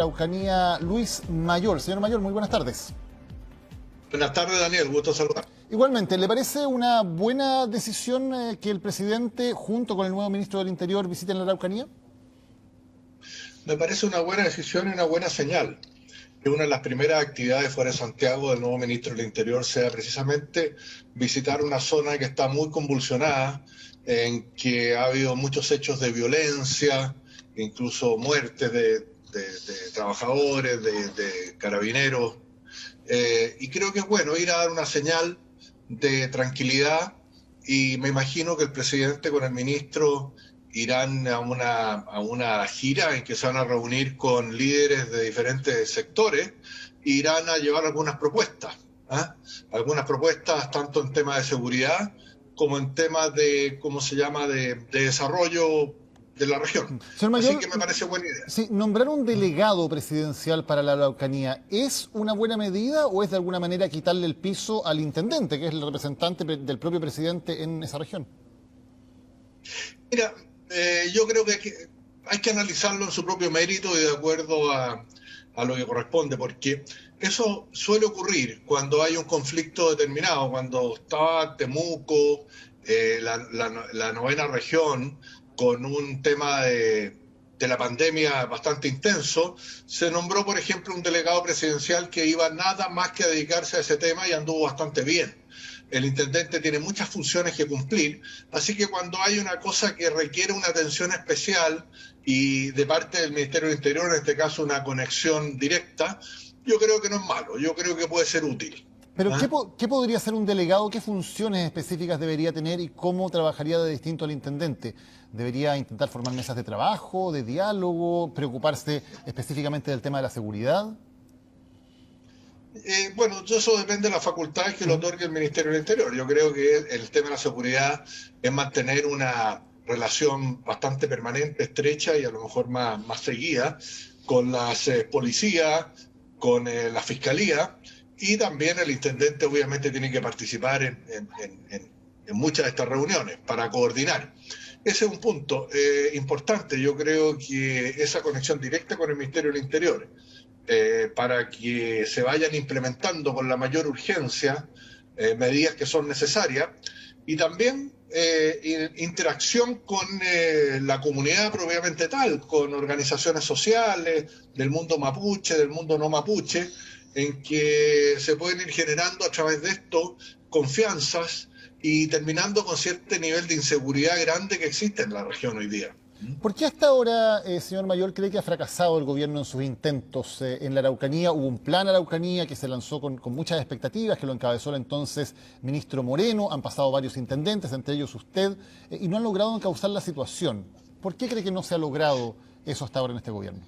Araucanía, Luis Mayor. Señor Mayor, muy buenas tardes. Buenas tardes, Daniel. Gusto saludar. Igualmente, ¿le parece una buena decisión que el presidente, junto con el nuevo ministro del Interior, visiten la Araucanía? Me parece una buena decisión y una buena señal. Que una de las primeras actividades fuera de Santiago del nuevo ministro del Interior sea precisamente visitar una zona que está muy convulsionada, en que ha habido muchos hechos de violencia, incluso muertes de trabajadores, de carabineros. Y creo que es bueno ir a dar una señal de tranquilidad, y me imagino que el presidente con el ministro irán a una gira en que se van a reunir con líderes de diferentes sectores e irán a llevar algunas propuestas, ¿ah? Algunas propuestas tanto en temas de seguridad como en temas de, ¿cómo se llama?, de desarrollo de la región. Señor Mayor, así que me parece buena idea. Sí, nombrar un delegado presidencial para la Araucanía, ¿es una buena medida o es de alguna manera quitarle el piso al intendente, que es el representante del propio presidente en esa región? Mira, yo creo que hay que analizarlo en su propio mérito y de acuerdo a lo que corresponde, porque eso suele ocurrir cuando hay un conflicto determinado. Cuando estaba Temuco, la novena región, con un tema de la pandemia bastante intenso, se nombró, por ejemplo, un delegado presidencial que iba nada más que a dedicarse a ese tema y anduvo bastante bien. El intendente tiene muchas funciones que cumplir, así que cuando hay una cosa que requiere una atención especial y de parte del Ministerio del Interior, en este caso una conexión directa, yo creo que no es malo, yo creo que puede ser útil. Pero, ¿Ah? ¿qué podría ser un delegado? ¿Qué funciones específicas debería tener y cómo trabajaría de distinto al intendente? ¿Debería intentar formar mesas de trabajo, de diálogo, preocuparse específicamente del tema de la seguridad? Bueno, eso depende de las facultades que le otorgue el Ministerio del Interior. Yo creo que el tema de la seguridad es mantener una relación bastante permanente, estrecha y a lo mejor más seguida con las policías, con la fiscalía, y también el intendente obviamente tiene que participar en muchas de estas reuniones para coordinar. Ese es un punto importante. Yo creo que esa conexión directa con el Ministerio del Interior, para que se vayan implementando con la mayor urgencia medidas que son necesarias, y también interacción con la comunidad propiamente tal, con organizaciones sociales del mundo mapuche, del mundo no mapuche, en que se pueden ir generando a través de esto confianzas y terminando con cierto nivel de inseguridad grande que existe en la región hoy día. ¿Por qué hasta ahora, señor Mayor, cree que ha fracasado el gobierno en sus intentos en la Araucanía? Hubo un plan Araucanía que se lanzó con muchas expectativas, que lo encabezó el entonces ministro Moreno. Han pasado varios intendentes, entre ellos usted, y no han logrado encauzar la situación. ¿Por qué cree que no se ha logrado eso hasta ahora en este gobierno?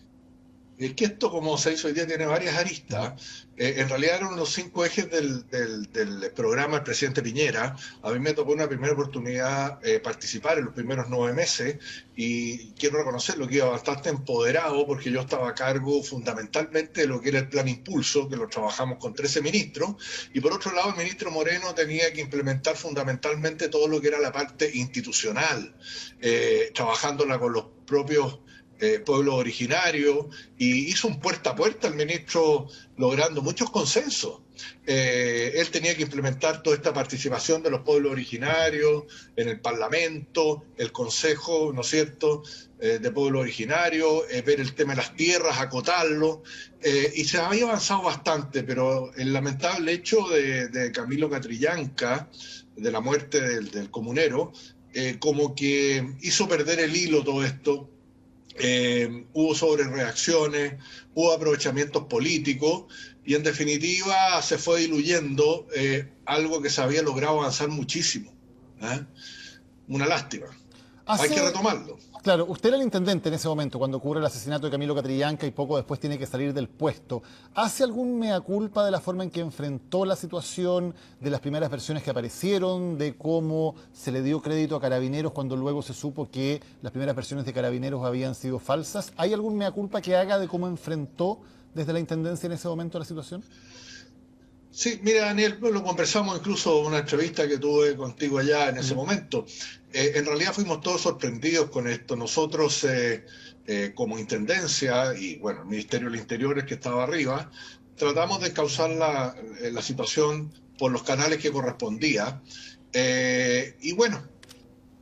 Es que esto, como se hizo hoy día, tiene varias aristas. En realidad eran los 5 ejes del programa del presidente Piñera. A mí me tocó una primera oportunidad participar en los primeros 9 meses, y quiero reconocerlo, que iba bastante empoderado porque yo estaba a cargo fundamentalmente de lo que era el plan Impulso, que lo trabajamos con 13 ministros, y por otro lado el ministro Moreno tenía que implementar fundamentalmente todo lo que era la parte institucional, trabajándola con los propios pueblos originarios, y hizo un puerta a puerta el ministro logrando muchos consensos. Él tenía que implementar toda esta participación de los pueblos originarios en el Parlamento, el Consejo, ¿no es cierto?, de pueblos originarios, ver el tema de las tierras, acotarlo, y se había avanzado bastante, pero el lamentable hecho de Camilo Catrillanca, de la muerte del comunero, como que hizo perder el hilo todo esto. Hubo sobrereacciones, hubo aprovechamientos políticos, y en definitiva se fue diluyendo algo que se había logrado avanzar muchísimo. Una lástima. Hay que retomarlo. Claro, usted era el intendente en ese momento, cuando ocurre el asesinato de Camilo Catrillanca y poco después tiene que salir del puesto. ¿Hace algún mea culpa de la forma en que enfrentó la situación, de las primeras versiones que aparecieron, de cómo se le dio crédito a Carabineros cuando luego se supo que las primeras versiones de Carabineros habían sido falsas? ¿Hay algún mea culpa que haga de cómo enfrentó desde la intendencia en ese momento la situación? Sí, mira, Daniel, lo conversamos incluso en una entrevista que tuve contigo allá en ese momento. En realidad fuimos todos sorprendidos con esto. Nosotros, como Intendencia, y bueno, el Ministerio del Interior es que estaba arriba, tratamos de encauzar la situación por los canales que correspondía. Y bueno,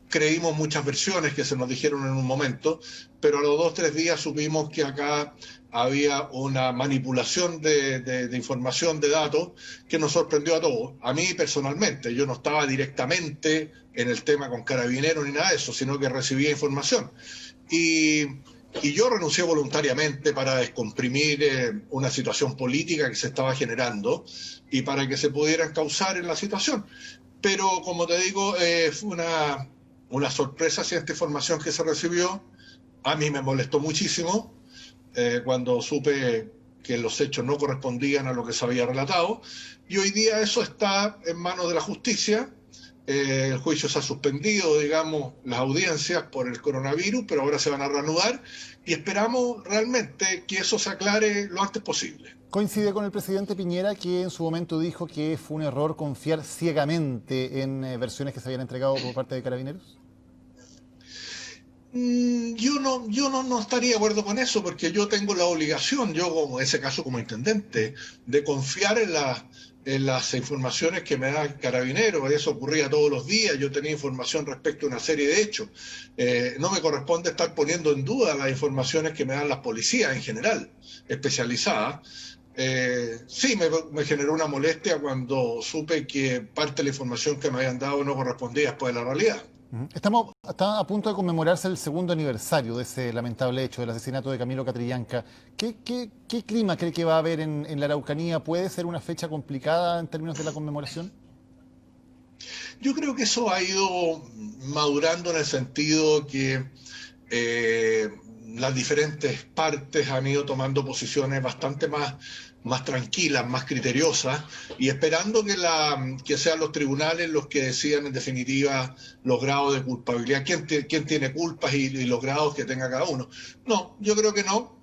creímos muchas versiones que se nos dijeron en un momento, pero a los 2 o 3 días supimos que acá había una manipulación de información, de datos, que nos sorprendió a todos. A mí personalmente, yo no estaba directamente en el tema con Carabineros ni nada de eso, sino que recibía información. Y, y yo renuncié voluntariamente para descomprimir una situación política que se estaba generando y para que se pudiera encauzar en la situación. Pero como te digo, fue una sorpresa si esta información que se recibió. A mí me molestó muchísimo cuando supe que los hechos no correspondían a lo que se había relatado. Y hoy día eso está en manos de la justicia. El juicio se ha suspendido, digamos, las audiencias por el coronavirus, pero ahora se van a reanudar y esperamos realmente que eso se aclare lo antes posible. ¿Coincide con el presidente Piñera, que en su momento dijo que fue un error confiar ciegamente en versiones que se habían entregado por parte de Carabineros? Yo no estaría de acuerdo con eso porque yo tengo la obligación, yo como en ese caso como intendente, de confiar en las informaciones que me da Carabineros. Eso ocurría todos los días, yo tenía información respecto a una serie de hechos. No me corresponde estar poniendo en duda las informaciones que me dan las policías en general, especializadas. Sí, me generó una molestia cuando supe que parte de la información que me habían dado no correspondía después de la realidad. Está a punto de conmemorarse el segundo aniversario de ese lamentable hecho, del asesinato de Camilo Catrillanca. ¿Qué clima cree que va a haber en la Araucanía? ¿Puede ser una fecha complicada en términos de la conmemoración? Yo creo que eso ha ido madurando en el sentido que eh, las diferentes partes han ido tomando posiciones bastante más tranquilas, más criteriosas, y esperando que sean los tribunales los que decidan en definitiva los grados de culpabilidad, quién tiene culpas y los grados que tenga cada uno. No, yo creo que no.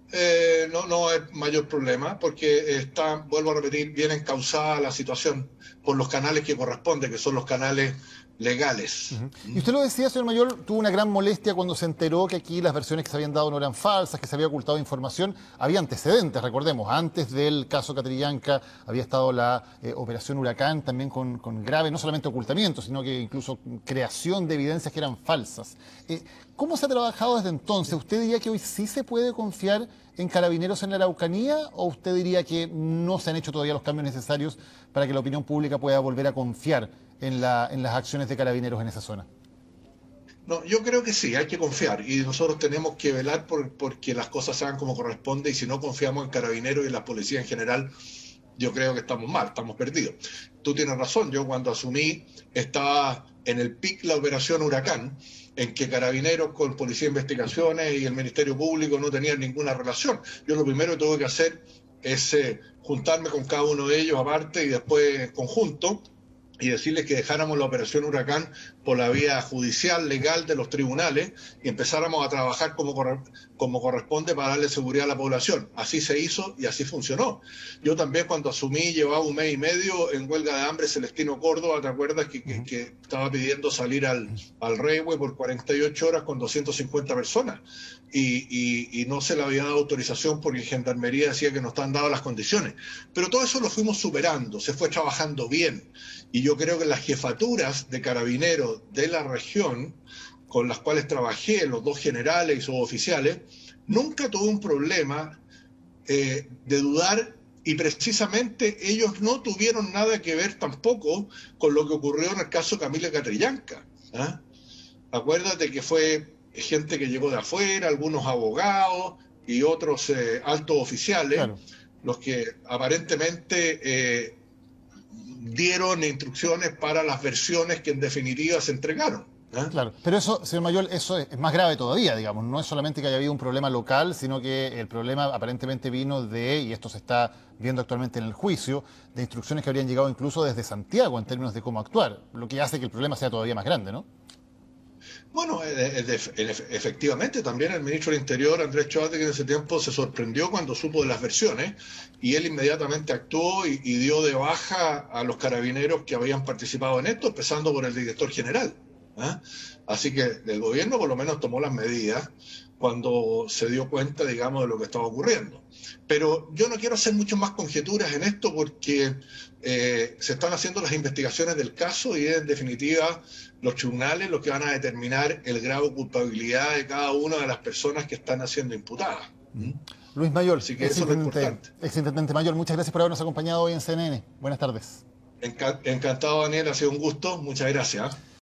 No es mayor problema porque está, vuelvo a repetir, bien encauzada la situación por los canales que corresponden, que son los canales legales. Ujú. Y usted lo decía, señor Mayor, tuvo una gran molestia cuando se enteró que aquí las versiones que se habían dado no eran falsas, que se había ocultado información. Había antecedentes, recordemos, antes del caso Catrillanca había estado la Operación Huracán, también con grave, no solamente ocultamiento, sino que incluso creación de evidencias que eran falsas. ¿Cómo se ha trabajado desde entonces? ¿Usted diría que hoy sí se puede confiar en Carabineros en la Araucanía o usted diría que no se han hecho todavía los cambios necesarios para que la opinión pública pueda volver a confiar en las acciones de Carabineros en esa zona? No, yo creo que sí, hay que confiar y nosotros tenemos que velar porque las cosas se hagan como corresponde y si no confiamos en Carabineros y en la policía en general, yo creo que estamos mal, estamos perdidos. Tú tienes razón, yo cuando asumí estaba en el pic la operación Huracán, en que Carabineros con Policía de Investigaciones y el Ministerio Público no tenían ninguna relación. Yo lo primero que tuve que hacer es juntarme con cada uno de ellos aparte y después en conjunto y decirles que dejáramos la operación Huracán por la vía judicial, legal de los tribunales y empezáramos a trabajar como corresponde para darle seguridad a la población. Así se hizo y así funcionó. Yo también cuando asumí llevaba 1 mes y medio en huelga de hambre Celestino Córdoba, ¿te acuerdas? Que estaba pidiendo salir al Rehue por 48 horas con 250 personas y no se le había dado autorización porque Gendarmería decía que no estaban dadas las condiciones. Pero todo eso lo fuimos superando, se fue trabajando bien. Y yo creo que las jefaturas de Carabineros de la región, con las cuales trabajé, los 2 generales y suboficiales, nunca tuve un problema de dudar y precisamente ellos no tuvieron nada que ver tampoco con lo que ocurrió en el caso Camilo Catrillanca. ¿Ah? Acuérdate que fue gente que llegó de afuera, algunos abogados y otros altos oficiales, Claro. los que aparentemente dieron instrucciones para las versiones que en definitiva se entregaron. ¿Eh? Claro, pero eso, señor Mayor, eso es más grave todavía, digamos. No es solamente que haya habido un problema local, sino que el problema aparentemente vino y esto se está viendo actualmente en el juicio, de instrucciones que habrían llegado incluso desde Santiago en términos de cómo actuar, lo que hace que el problema sea todavía más grande, ¿no? Bueno, efectivamente, también el ministro del Interior, Andrés Chávez, que en ese tiempo se sorprendió cuando supo de las versiones y él inmediatamente actuó y dio de baja a los carabineros que habían participado en esto, empezando por el director general. ¿ah? Así que el gobierno por lo menos tomó las medidas cuando se dio cuenta, digamos, de lo que estaba ocurriendo. Pero yo no quiero hacer mucho más conjeturas en esto porque se están haciendo las investigaciones del caso y en definitiva los tribunales los que van a determinar el grado de culpabilidad de cada una de las personas que están siendo imputadas. ¿Mm? Luis Mayol, Así que eso es lo importante. exintendente Mayol, muchas gracias por habernos acompañado hoy en CNN. Buenas tardes. Encantado, Daniel, ha sido un gusto. Muchas gracias.